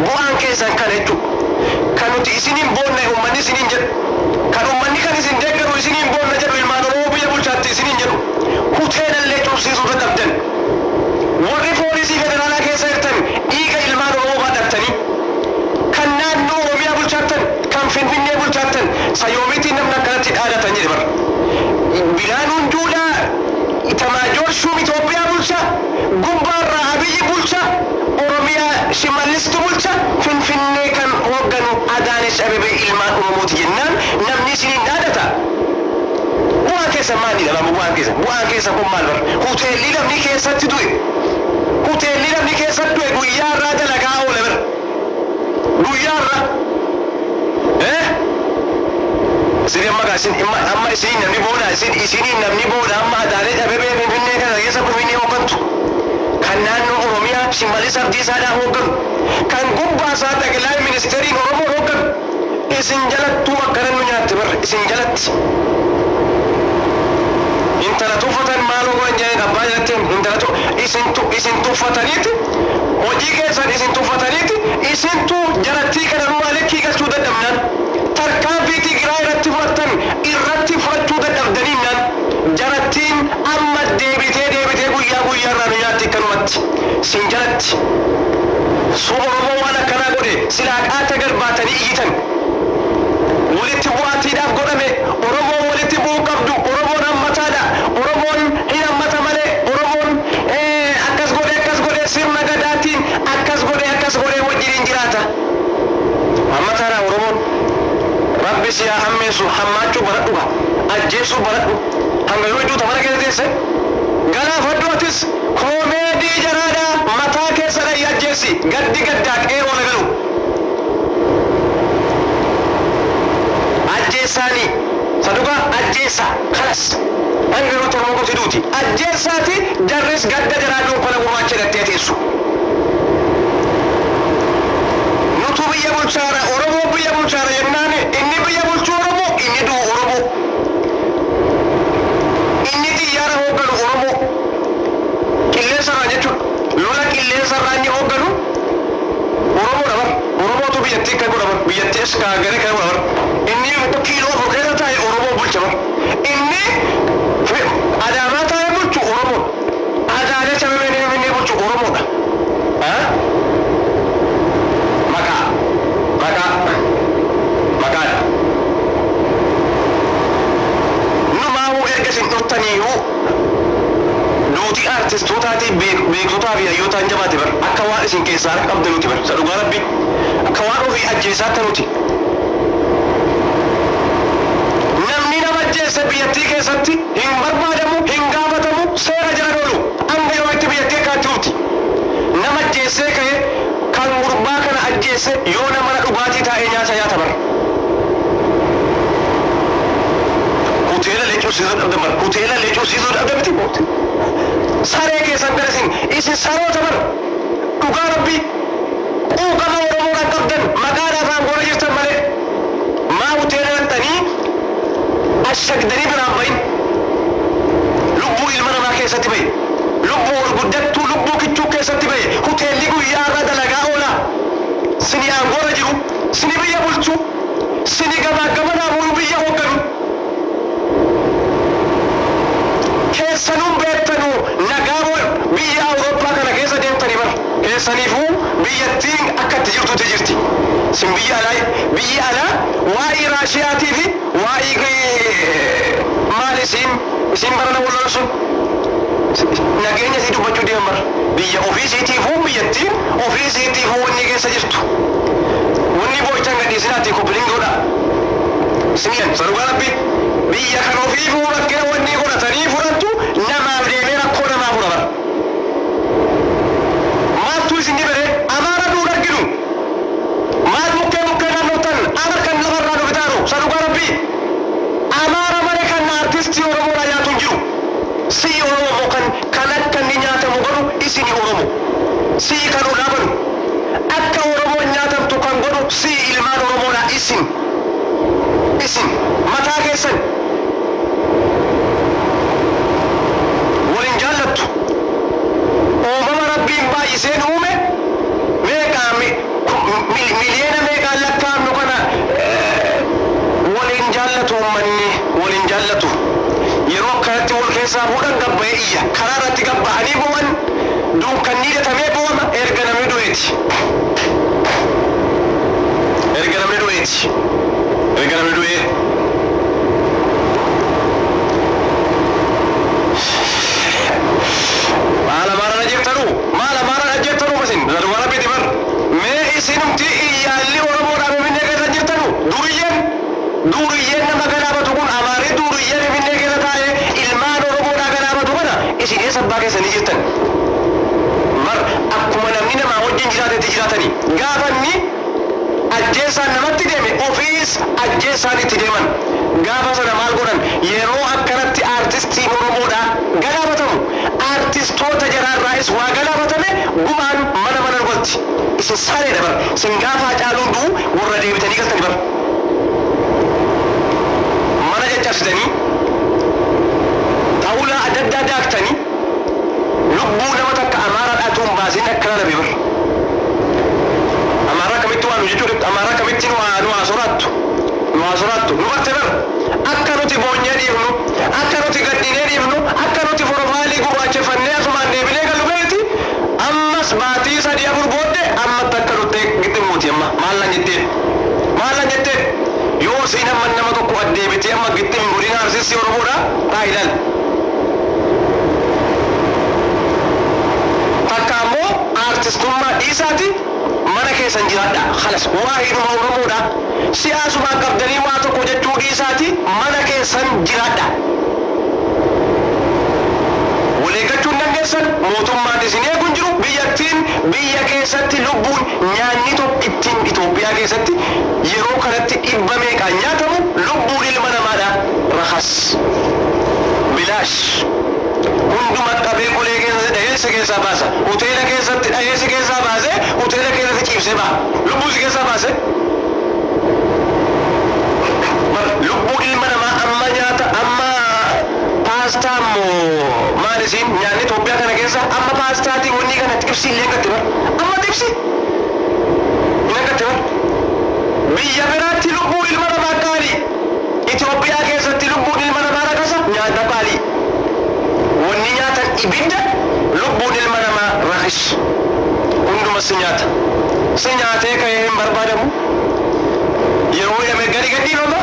bu'aan keessan kana jechuudha. Kan nuti isiniin boonna uummanni isiniin jedhu kan uummanni kan isin deeggaru isiniin boonna jedhu ilmaan Oromoo biyya bulchaatti isiniin jedhu hoteelallee cufsiisuu dadhabdan warri poolisii federaalaa keessa jirtan dhiiga ilmaan Oromoo baadhattanii kan naannoo Oromiyaa bulchaattan kan Finfinnee bulchaattan sayoomiitiin namni akkanatti إلان جولا تماجور شو متوبيا بولشا قبار أبي بولشا أوروميا شمالست بولشا فين كان وقنو أدانش أبي إلمان أموت جنان نبني سنين دادتا bu'aan keessa maali dhala bu'aan keessa kun maal bar hoteelli namni keessatti du'e guyyaa irraa dalagaa oole bar guyyaa irraa isin amma isin namni booda isin namni booda amma adaalee dhabee finfinnee kana keessa finfinnee hoogantu kan naannoo oromiyaa shimalis abdiisaadhaa hoogganu kan gubbaa isaa xaqilaay ministeeriin oromoo hoogganu isin jalattuu akkana nu nyaatte bar isin jalatti intala tuffatan maaloo goran jedhanii abbaa jalatti isin tuffataniiti hojii keessan isin tuffataniiti isintu jalattii kana nu maalikkii galchuu dadhabnaan tarkaanfiitii giraa irratti fudhachuu dadhabdaniinaan jalattiin amma deebitee guyyaa irraa nu nyaatti akkanumatti sin jalatti oromoo waan akkanaa godhe silaa qaata galbaatanii iyyitan walitti bu'aatiidhaaf godhame oromoo walitti bu'uu qabdu oromoon hammataadha oromoon hin hammata malee oromoon akkas godhe sirna gadaatiin akkas godhe wajjiniin jiraata hammataadha oromoon rabbi si haa hammeessu hammaachuu baradhuga ajjeessuu baradhu hanga yoo idduu tamana keessa teesse galaafadhu atis koomeedii jaraadha mataa keessa dhayi ajjeessi gaddi gaddaa qeeroo lagalu ajjeessaani saduqa ajjeessa kalas hanga yoo tormoo gosi duuti ajjeessaati jarris gadda jaraa dunkana gurraacha dhattee teessu nutu biyya bulchaara oromoo biyya bulchaara jennaan inni biyya bulchuu oromoo inni du'u oromoo inni xiyyaara hoogganu oromoo qilleensarraa jechuudha lola qilleensarraa inni hoogganu oromoo dhabar oromootu biyyattii kan godhaman biyyattiis kaagare kan godhaman inni kiiloo afur keessa taa'e oromoo bulcha bar inni adaamaa taa'e bulchu oromoo adaalee cabamee inni bulchu oromoodha maqaadha numaa'uu erga isin dhuftaniiyyuu duuti artistootaatii beektotaa fi hayyootaan jabaate bar akka waan isin keessaa qabda nuti bar sadhugaa rabbi akka waan ofii ajjeesaatti nuti namni nama ajjeesse biyyattii keessatti hin barbaadamu hin gaafatamu seera jala oolu hanga yoo itti biyyattii akkaatti hubti nama ajjeessee ka'e kan gurbaa kana ajjeesse yoo namana dhugaatii taa'ee nyaata bar hoteela leecuusiisuu dhabda miti saree keessan garasin isin saroota bar dhugaa rabbii quuqama oromoodhaan qabdan maqaadhaa afaan goona jirtan malee maa hoteela dhaqxanii ashagdanii biraan bahin lubbuu ilma namaa keessatti bahe lubbuu gurguddattuu lubbuu kichuu keessatti bahe hoteelli guyyaa irra dalagaa oola sini aangoora jiru sini biyya bulchu sini gamanaa bulu biyya hoogganu keessanuun beektanu nagaa biyya awurooppaa kana keessa deemtanii bar keessaniifuu biyyattiin akkatti jirtutti jirti sin biyya alaa waa'ee raashiyaatii fi waa'ee maal isin barana waloon sun nageenya isii dubbachuu deeman bar biyya ofiisiitiifuu biyyattiin ofiisiitiifuu wanni keessa jirtu wanni boochaan gadhiisinaatti koppilingoodha isiniyan sadugaa rabbi biyya kan ofiifuu rakkina wanni godhatanii fudhattu namaaf deemee rakkoo namaa fudha bar maaltu isin dibere amaara duun arginu maal mukkee naannootan amar kan lafarraa dhufitaaru sadugaa rabbi amaara male kan artistii oromoodhaa nyaatu hin jiru sii oromoo kan akka inni nyaatamu godhu isini oromoo sii kan ulaabanu akka oromoon nyaatamtu kan godhu sii ilmaan oromoodhaa isin mataa keessan walin jaallattu uumama rabbiin baay'iseen uume meeqaa miliyoona meeqaan lakkaa'amnu kana walin jaallatu uummanni walin jaallatu yeroo akkanatti wal keessaa fuudhan gabba'ee iyya karaa irratti gabba'anii bu'an duukan niidatamee bu'ama erga namni du'eeti إيش أبغى كيسني جتن مر أكمل من ما وجين جراتي تجراتني قابني أجلس نمت ديمي أوفيس أجلس أني تديمن قابس أنا مال قرن يرو أكنت أرتيستي أورومودا قلابتهم أرتيستو تجرا الرئيس وقلابتهم قمان من الوقت سسالي دبر سنقافا جالون دو وردي بتني قلتني بر من جتشتني تاولا أددا داكتني لبو نمتك أمارة أتوم بازين أكنا ببر أمارة كميتو أنو جدو أمارة كميتو أنو عصراتو نبتبر أكنو تبوني ديفنو أكنو تقديني ديفنو أكنو تفرفالي قواجه فنيا سمان ديبني قلو بيتي أمس باتي سادي أبور بودي أما تكرو تيك قد موتي أما مالا نجتين يو سينا من نمتو قوات ديبتي أما قد مبورين أرسيسي وربورا رايلال تكامو أرتستوما إيساتي mana keessan jiraadha khalas waahiduma oromoodha siyaasuma qabdanii waa tokko jechuu dhiisaati mana keessan jiraadha waleeggachuun dandeessan mootummaan isin eeguun jiru biyyattiin biyya keessatti lubbuun nyaanni tokko ittiin Itoophiyaa keessatti yeroo kanatti dhibba meeqaan nyaatamu lubbuun ilma namaadha rakhas bilaash hunduma qabee qolee keessatti dhageessa keessaa baasa hoteela keessatti dhageessa keessaa baase hoteela keessatti ciibsee ba'a lubbuu si keessaa baase lubbuu ilma namaa amma nyaata amma paastaa moo maal isiin nyaanni Itoophiyaa kana keessa amma paastaatii wanni kana xibsii illee gatti bar amma xibsii illee gatti bar biyya biraatti lubbuu ilma namaa qaalii Itoophiyaa keessatti lubbuun ilma namaa rakasa nyaata qaalii wanni nyaatan ibidda lubbuun ilma namaa rakis hunduma si nyaatee ka'ee hin barbaadamu yeroo yame gadi dhiifama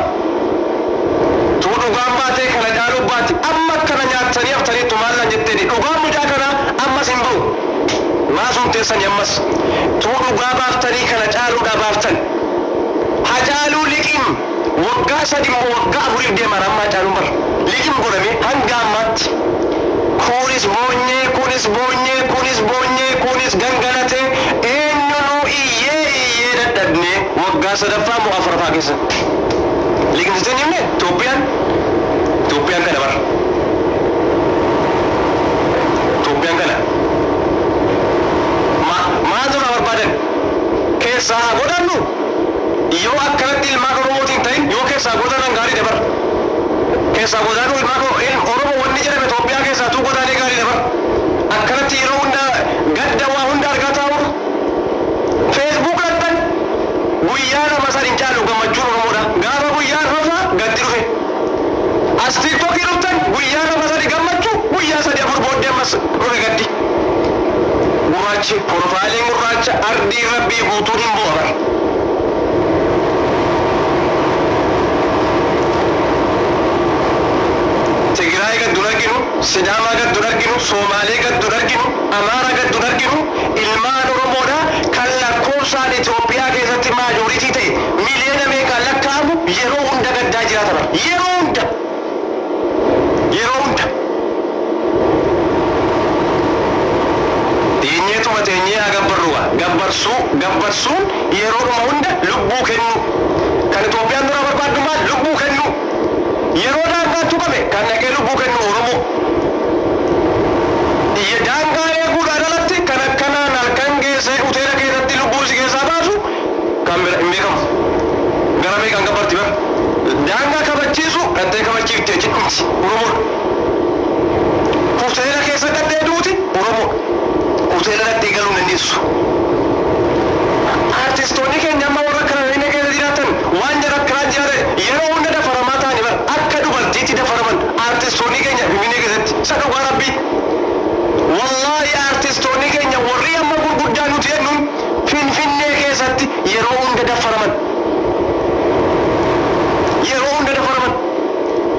tuu dhugaan baatee kana caaluu baatti amma kana nyaatanii haftaniitu maallan jetteeni dhugaan mucaa kana ammas hin ba'u maasuun teessanii ammas tuu dhugaa baaftanii kana caaluudha baaftan hacaaluu liqim waggaa sadi immoo waggaa afuriif deeman amma hacaaluun bar liqim godhame hanga ammaatti kunis boonyee gangalate eenyunu iyyee dadhabne waggaa sadaffaa moo afuraffaa keessa liqimsiteen himne Itoophiyaan kana bar Itoophiyaan kana maaltu na barbaadan keessaa haa godhannu yoo akkanatti ilmaan Oromootiin ta'in yoo keessaa godhanan gaarii dabar keessaa godhannu ilmaan Oromoo wanni jedhame Itoophiyaa keessaa tuu godhanee gaarii dabar akkanatti yeroo hunda gadda waa hunda argaa taa'u Facebook lattan guyyaa nama sadin caalu gammachuun Oromoodha gaafa guyyaa rafaa gaddi dhufe as TikTokii dhuftan guyyaa nama sadi gammachuu guyyaa sadi afur booddee ammas dhufe gaddi gurraachi profaayiliin gurraacha ardii rabbii guutuun hin bu'a bar Tigraay gaddu arginu Sidaamaa gaddu arginu Soomaalee gaddu arginu Amaara gaddu arginu ilmaan Oromoodha kan lakkoofsaan Itoophiyaa keessatti maajooritii ta'e miliyoona meeqaan lakkaa'amu yeroo hunda gaddaa jiraata bar yeroo hunda teenyeetuma teenyee agabbarruwa gabbarsuun yeroodhuma hunda lubbuu kennu kan Itoophiyaan dura barbaaddumaan lubbuu kennu yeroo daangaan tuqame kan dhaqee lubbuu kennu Oromoo daangaa eeguudhaan alatti kan akkanaan halkan geessee hoteela keessatti lubbuu si keessaa baasu kan bira hin beekamu gara meeqaan gabbarti bar daangaa kabachiisu dhattee kabachiiftee jedhumti Oromoodha hoteela keessa dhattee duuti Oromoodha hoteela dhattee galuu dandeessu artistoonni keenya amma warra kana inni keessa jiraatan waan jara akkanaa jiraatan yeroo hunda dafaramaa ta'anii bar akka dubartiitti dafaraman artistoonni keenya Finfinnee keessatti isa dhugaa rabbii wallahi artistoonni keenya warri amma gurguddaa nuti jennuun Finfinnee keessatti yeroo hunda dafaraman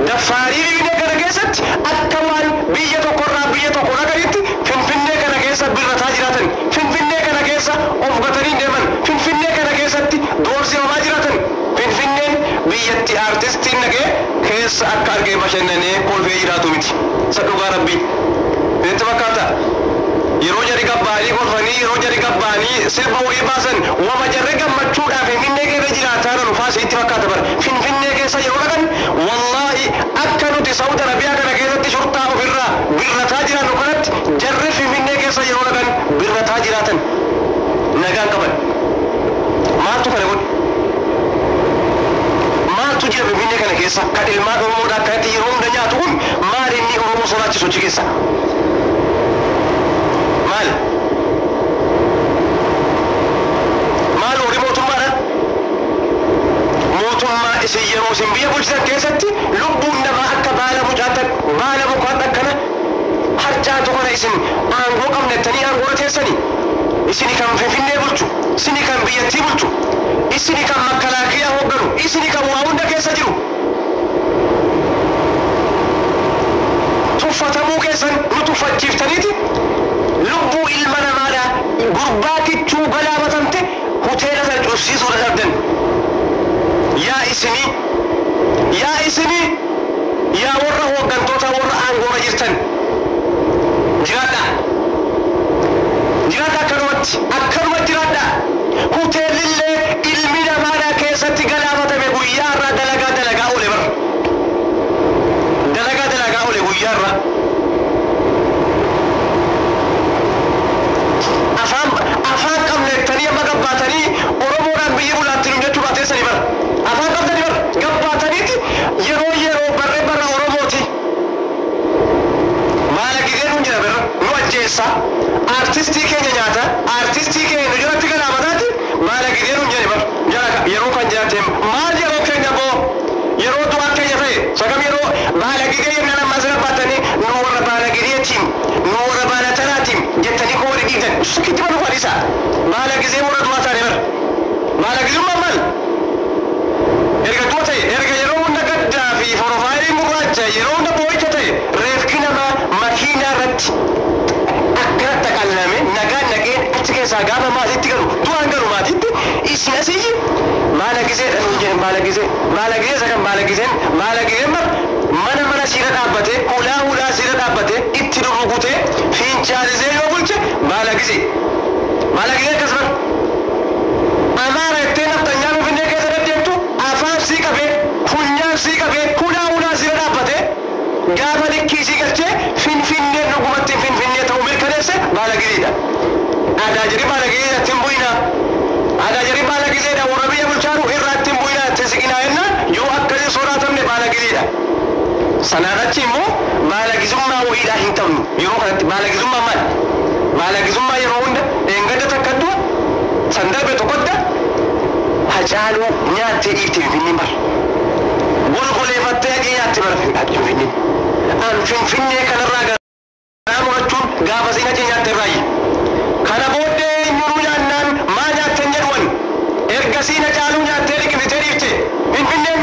dafaarii Finfinnee kana keessatti akka waan biyya tokkorraa biyya tokko dhaqanitti Finfinnee kana keessa birrataa jiraatan Finfinnee kana keessa of gatanii deeman Finfinnee kana keessatti doorsifamaa jiraatan Finfinneen biyyatti artistiin dhaqee keessa akka argee bashannanee kolfee jiraatu miti isa dhugaa rabbii انت مكاتا يروجا ركباني قفني يروجا ركباني سيبا ويباسن وما جرقا مجودا في من نيكي رجلا تانا نفاس انت مكاتا بر فين نيكي سيروغن والله أكنو تسعود ربيع كنا كيسة تشرطا وفرا برا تاجرا نكنت جرف في من نيكي سيروغن برا تاجراتا نغان قبل ما تفرقون ما تجرب في من نيكي كيسة كالما أمودا كاتي يرون دنيا تقول ما رني أمو صلاة سوچي كيسة maal horii mootummaadha mootummaa isin yeroo isin biyya bulchitan keessatti lubbuun namaa akka baala mukaat akkana harcaatu kana isin aangoo qabnettanii aangoora teessanii isini kan finfinnee bulchu isini kan biyyattii bulchu isini kan makkalaakiyaa hoogganu isini kan waa hunda keessa jiru tuffatamuu keessan nu tuffachiiftaniiti lubbuu ilma namaadha gurbaa kichuu galaafatamte hoteela sana cufsiisuudha dhabdan yaa isinii yaa warra hooggantoota warra aangoora jirtan jiraadha akkanuma jiraadha hoteelillee ilmi namaadha keessatti galaafatame guyyaarraa dalagaa oole bar dalagaa oole guyyaarraa afaan qabnettanii amma gabbaatanii oromoodhaan biyya bulaatti nu jechuu baateessanii bara afaan qabdanii bara gabbaataniiti yeroo barra oromooti maala gidee nu jira bara nu ajjeessa artistii keenya nyaata artistii keenya nu jalatti galaafataati maala gidee nu jira bara jala yeroo kan jiraateen maal yeroo keenya boo yeroo du'aa keenya ta'e sagam yeroo maala gidee yennaan ammaas gabbaatanii nu warra baala gideetiin nu warra baala tanaatiin jettanii koo wali dhiigdan sukitti malu qalisa maala gizee warra du'aa taane bara maala gizummaa maal erga du'a ta'e erga yeroo hunda gaddaa fi forofaayirii gurraacha yeroo hunda boo'icha ta'e reefki namaa makiinaa irratti akkanatti qalame nagaan naqeen achi keessaa gaafa maatiitti galu du'aan galu maatiitti isin asii maala gizee dhanuun jedhan maala gizee sakan maala gizeen bar mana siira dhaabbatee hulaa siira dhaabbatee itti rurrukutee fiinchaalisee yoo bulche maala gizee akkas bar amaara ittee naftanyaa finfinnee keessa deddeemtu afaan sii qabee funyaan sii qabee hulaa siira dhaabbatee gaafa likkii sii galchee finfinnee dhugumatti finfinnee ta'uu mirkaneesse maala gizeedha aadaa jedhi maala gizeedha ittiin bu'ina aadaa jedhi maala gizeedha warra biyya bulchaanu irraa ittiin bu'ina ittiin siqinaa jennaan yoo akkasii sodaatamne maala gizeedha sanaan achi immoo maala gizummaa wayiidhaa hin ta'u yeroo kanatti maala gizummaa maal maala gizummaa yeroo hunda eengadda takka du'a san darbe tokkodda hacaaluu nyaattee dhiifte finfinnee bar golgoleeffattee haqee nyaatte bar finfinnee an finfinnee kanarraa garaa murachuun gaafa siin haqee nyaatte irraayi kana booddee nyuruu nyaannaan maa nyaatten jedhuwan erga siin hacaaluu nyaattee liqimsitee dhiifte finfinneen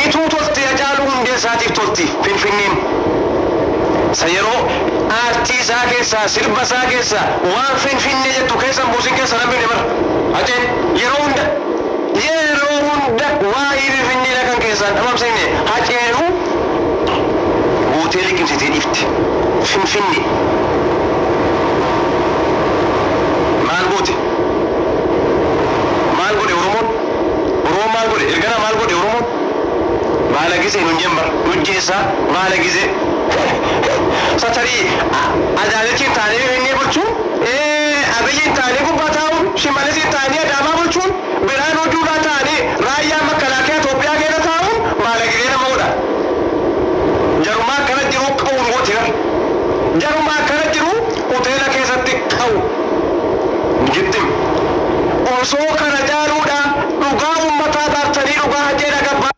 ituu tolti hacaaluu hundee isaatiif tolti finfinneen sa yeroo aartii isaa keessaa sirba isaa keessaa waan finfinnee jettu keessan buusin keessa nambifne bara haceen yeroo hunda waa'ee finfinnee kan keessaan dhabamsine haceenuu guutee liqimsitee dhiifte finfinnee maal goote maal godhe oromoon maal godhe ergana maal godhe oromoon maala gizee nun jembar nujjeessaa maala gizee satarii adaaletiin taanee finfinnee bulchuun abiyyiin taanee gubbaa taa'uun shimalisiin taanee adaamaa bulchuun biraan hojuudhaa taanee raayyaa makkalaakiyaa Itoophiyaa keessa taa'uun maala gizee nama godha jarumaa akkana jiru qa'uun gooti gar jarumaa akkana jiru hoteela keessatti qa'u jittim osoo kana jaaluudha dhugaa ummataa baaftanii dhugaa hajjeedha gabbaa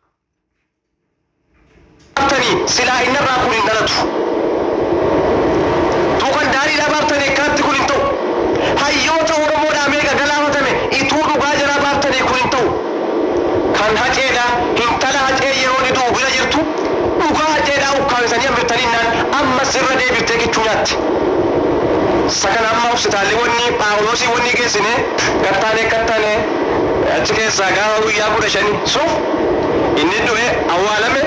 silaa innarraa kun hin dhalatu tuukan daariidhaa baaftanii akkanatti kun hin ta'u hayyoota oromoodhaa meeqa galaafatame ituu dhugaa jala baaftanii kun hin ta'u kan haceedhaa hintala hacee yeroo ni du'u bira jirtu dhugaa haceedhaa ukkaamsanii hambirtaniinnaan amma sirra deebiftee kichuu nyaatti sakan amma hospitaalli wanni paawuloosii wanni geessine kattaane achi keessaa gaafa guyyaa 15 suuf inni du'e awwaalame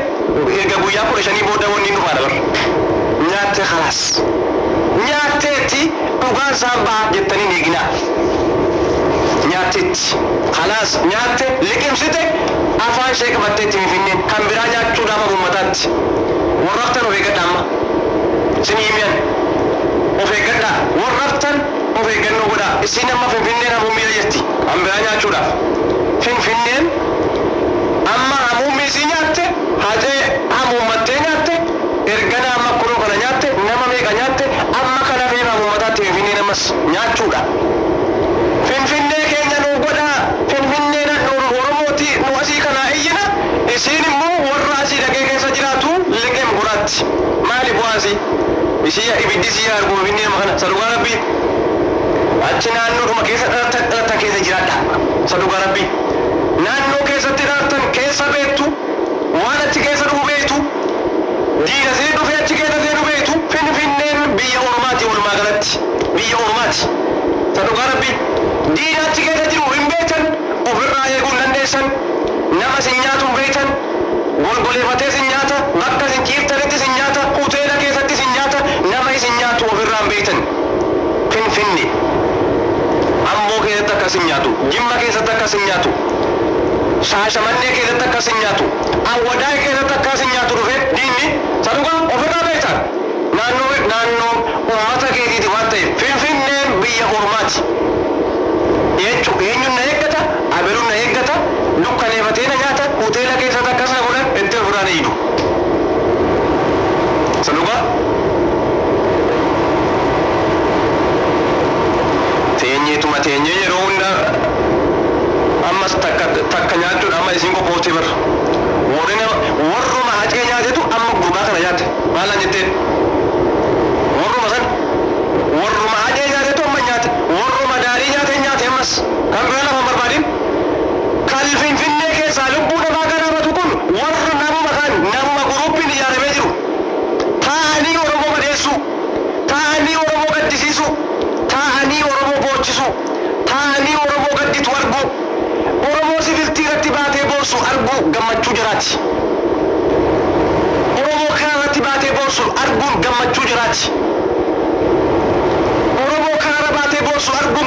erga guyyaa 15 booda wanni dhufaadha bar nyaatti nyaate khalaas nyaateetti dhugaan saambaa jettanii eegina nyaateetti khalaas nyaate liqimsite afaan ishee qabatteetti Finfinneen kan biraa nyaachuudhaaf uummataatti warraftan of eeggadha amma sinimiyan of eeggadha warraftan of eeggannoo godha isin amma Finfinneen hamuumii jetti kan biraa nyaachuudhaaf Finfinneen amma hamuumii si nyaatte hajee hamuummattee nyaatte ergana amma kunoo kana nyaatte nama meeqa nyaatte amma kana feena uummataatti Finfinneen ammas nyaachuudha Finfinnee keenya nu godha Finfinneen Oromooti nu asii kana iyyina isin immoo warra asii dhaqee keessa jiraatu liqeem guraatti maali bu'aasi ishii ibiddi si argu Finfinneen makana sadugaa rabbii achi naannoodhuma keessa dhalatan keessa jiraadha sadugaa rabbii naannoo keessatti dhalatan keessa beektu waan achi keessa dhufu beektu diina see dhufee achi keessa see dhufu beektu Finfinneen biyya Oromaati walumaa galatti biyya Oromaati sadugaa rabbii diina achi keessa jiru hin beektan ofirraa eeguu hin dandeessan nama sin nyaatu hin beektan golgoleeffatee sin nyaata bakka sin ciiftanitti sin nyaata hoteela keessatti sin nyaata nama isin nyaatu ofirraa hin beektan Finfinnee Amboo keessatti akkas hin nyaatu Jimma keessatti akkas hin nyaatu Shaashamannee keessatti akkas hin nyaatu Awwadaay keessatti akkas hin nyaatu dhufee diinni sadugaa ofirraa beektan naannoo uummata keetiiti waan ta'eef Finfinneen biyya Oromaati eenyuun na eeggata abeluun na eeggata dukkaneeffatee na nyaata hoteela keessatti akkas na godhan itti ofirraa na hiidu sadugaa teenyeetuma teenyee yeroo hunda ammas takka nyaachuudha amma isin qophoofte bara warruma hacee nyaatetu amma gurbaa kana nyaate maalaan jetteen warruma san warruma hacee nyaatetu amma nyaate warruma daarii nyaate nyaate ammas kan biraa lafa barbaadin kan Finfinnee keessaa lubbuu namaa garaabatu kun warra namuma guruuppiin ijaaramee jiru taa'anii Oromoo madeessu taa'anii Oromoo gaddisiisu taa'anii Oromoo boochisu taa'anii Oromoo gadditu argu Oromoo sifiltii irratti baatee boonsu argu gammachuu jiraati Oromoo karaa irratti baatee boonsu arguun gammachuu jiraati Oromoo karaa baatee boonsu arguun